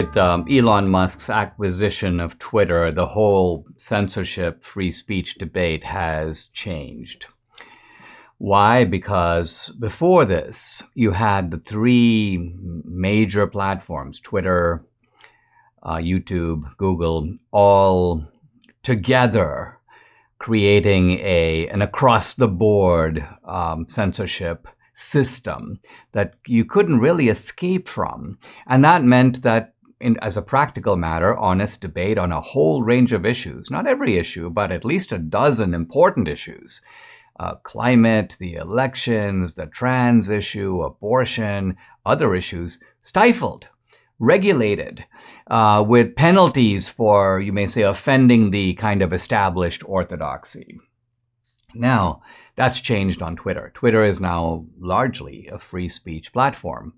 with Elon Musk's acquisition of Twitter, the whole censorship, free speech debate has changed. Why? Because before this, you had the three major platforms, Twitter, YouTube, Google, all together creating an across-the-board censorship system that you couldn't really escape from. And that meant that, as a practical matter, honest debate on a whole range of issues, not every issue, but at least a dozen important issues, climate, the elections, the trans issue, abortion, other issues, stifled, regulated, with penalties for, you may say, offending the kind of established orthodoxy. Now, that's changed on Twitter. Twitter is now largely a free speech platform.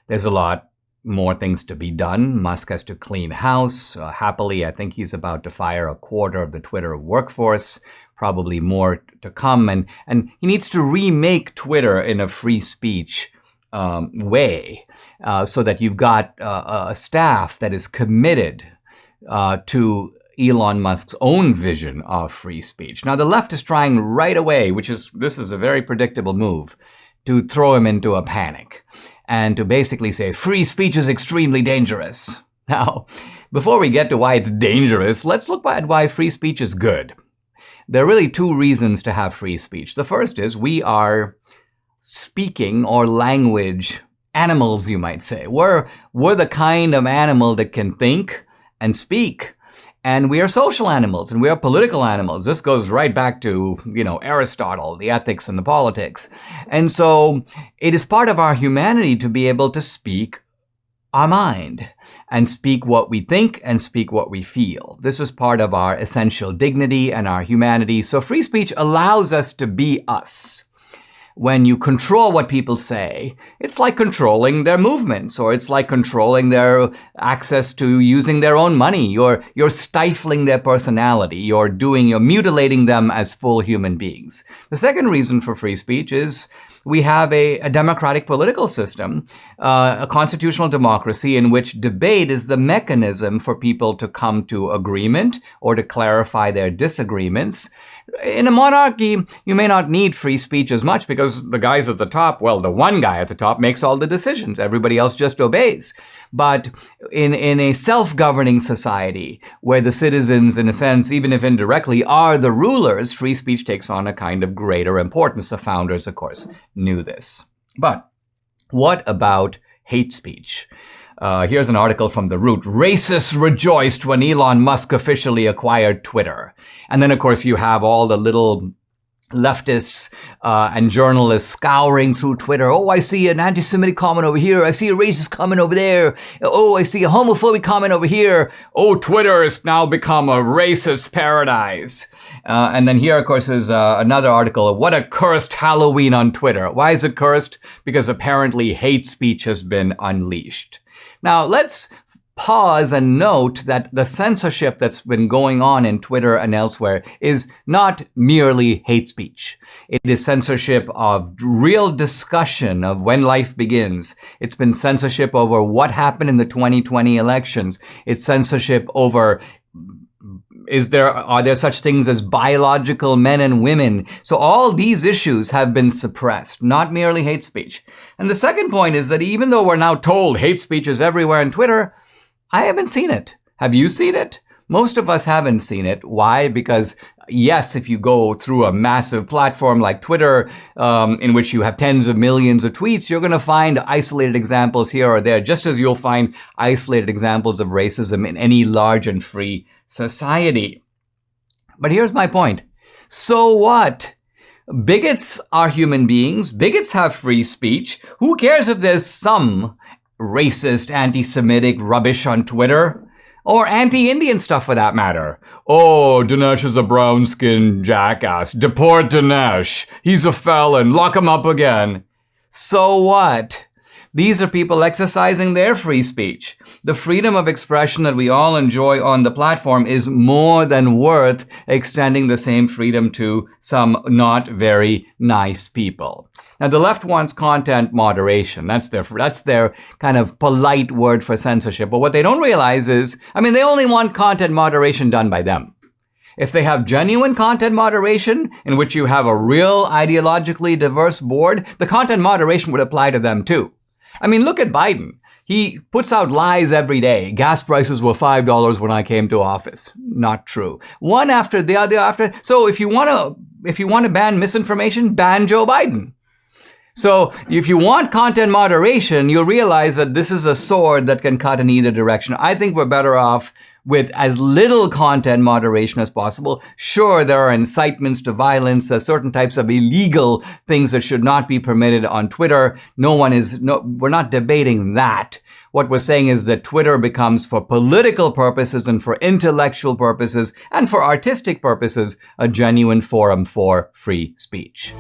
There's a lot more things to be done. Musk has to clean house. Happily, I think he's about to fire a quarter of the Twitter workforce, probably more to come. And he needs to remake Twitter in a free speech way, so that you've got a staff that is committed to Elon Musk's own vision of free speech. Now, the left is trying right away, this is a very predictable move, to throw him into a panic and to basically say free speech is extremely dangerous. Now, before we get to why it's dangerous, let's look at why free speech is good. There are really two reasons to have free speech. The first is we are speaking or language animals, you might say. We're the kind of animal that can think and speak. And we are social animals and we are political animals. This goes right back to, Aristotle, the ethics and the politics. And so it is part of our humanity to be able to speak our mind and speak what we think and speak what we feel. This is part of our essential dignity and our humanity. So free speech allows us to be us. When you control what people say, it's like controlling their movements, or it's like controlling their access to using their own money. You're stifling their personality. You're mutilating them as full human beings. The second reason for free speech is we have a democratic political system, a constitutional democracy in which debate is the mechanism for people to come to agreement or to clarify their disagreements. In a monarchy, you may not need free speech as much because the guys at the top, the one guy at the top makes all the decisions. Everybody else just obeys. But in a self-governing society where the citizens, in a sense, even if indirectly, are the rulers, free speech takes on a kind of greater importance. The founders, of course, knew this. But what about hate speech? Here's an article from The Root. Racists rejoiced when Elon Musk officially acquired Twitter. And then, of course, you have all the little leftists and journalists scouring through Twitter. Oh, I see an anti-Semitic comment over here. I see a racist comment over there. Oh, I see a homophobic comment over here. Oh, Twitter has now become a racist paradise. And then here, of course, is another article of what a cursed Halloween on Twitter. Why is it cursed? Because apparently hate speech has been unleashed. Now, let's pause and note that the censorship that's been going on in Twitter and elsewhere is not merely hate speech. It is censorship of real discussion of when life begins. It's been censorship over what happened in the 2020 elections. It's censorship over are there such things as biological men and women? So all these issues have been suppressed, not merely hate speech. And the second point is that even though we're now told hate speech is everywhere on Twitter, I haven't seen it. Have you seen it? Most of us haven't seen it. Why? Because yes, if you go through a massive platform like Twitter, in which you have tens of millions of tweets, you're going to find isolated examples here or there, just as you'll find isolated examples of racism in any large and free society. But here's my point. So what? Bigots are human beings. Bigots have free speech. Who cares if there's some racist, anti-Semitic rubbish on Twitter? Or anti-Indian stuff for that matter. Oh, Dinesh is a brown-skinned jackass. Deport Dinesh. He's a felon. Lock him up again. So what? These are people exercising their free speech. The freedom of expression that we all enjoy on the platform is more than worth extending the same freedom to some not very nice people. Now, the left wants content moderation. That's their kind of polite word for censorship. But what they don't realize is, they only want content moderation done by them. If they have genuine content moderation, in which you have a real ideologically diverse board, the content moderation would apply to them too. Look at Biden. He puts out lies every day. Gas prices were $5 when I came to office. Not true. One after the other after. So if you want to ban misinformation, ban Joe Biden. So if you want content moderation, you'll realize that this is a sword that can cut in either direction. I think we're better off with as little content moderation as possible. Sure, there are incitements to violence, certain types of illegal things that should not be permitted on Twitter. We're not debating that. What we're saying is that Twitter becomes, for political purposes and for intellectual purposes and for artistic purposes, a genuine forum for free speech.